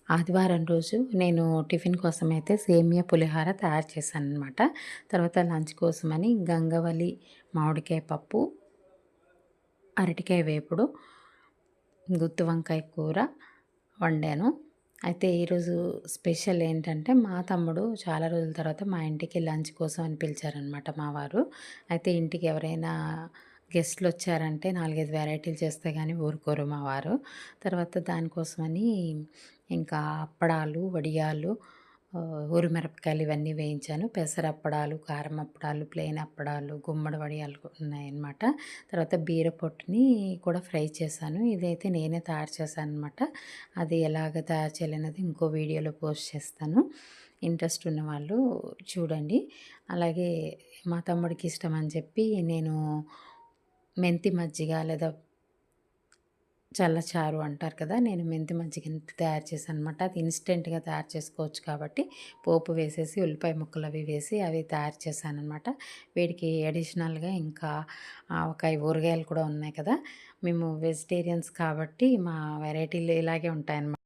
ఆదివారం రోజు నేను టిఫిన్ కోసమైతే సేమియా పులిహోర తయారు చేశాననమాట. తర్వాత లంచ్ కోసమని గంగవల్లి మామిడికాయ పప్పు, అరటికాయ వేపుడు, గుత్తి వంకాయ కూర వండాను. అయితే ఈరోజు స్పెషల్ ఏంటంటే, మా తమ్ముడు చాలా రోజుల తర్వాత మా ఇంటికి లంచ్ కోసం అని పిలిచారనమాట మా వారు. అయితే ఇంటికి ఎవరైనా గెస్ట్‌లొచ్చారంటే 4, 5 వెరైటీలు చేస్తే గానీ ఊరుకోరు మా వారు. తర్వాత దానికోసమని ఇంకా అప్పడాలు, వడియాలు, ఊరిమిరపకాయలు ఇవన్నీ వేయించాను. పెసరప్పడాలు, కారం అప్పడాలు, ప్లెయిన్ అప్పడాలు, గుమ్మడి వడియాలు ఉన్నాయన్నమాట. తర్వాత బీర పొట్టుని కూడా ఫ్రై చేశాను. ఇదైతే నేనే తయారు చేశాననమాట. అది ఎలాగ తయారు చేయాలనేది ఇంకో వీడియోలో పోస్ట్ చేస్తాను. ఇంట్రెస్ట్ ఉన్నవాళ్ళు చూడండి. అలాగే మా తమ్ముడికి ఇష్టమని చెప్పి నేను మెంతి మజ్జిగ లేదా చల్లచారు అంటారు కదా! నేను మెంతి మజ్జిగని తయారు చేశాననమాట. అది ఇన్‌స్టెంట్‌గా తయారు చేసుకోవచ్చు కాబట్టి, పోపు వేసేసి, ఉల్లిపాయ ముక్కలవి వేసి అవి తయారు చేశాననమాట. వీడికి అడిషనల్‌గా ఇంకా ఆవకాయ ఊరగాయలు కూడా ఉన్నాయి కదా! మేము వెజిటేరియన్స్ కాబట్టి మా వెరైటీలు ఇలాగే ఉంటాయన్నమాట.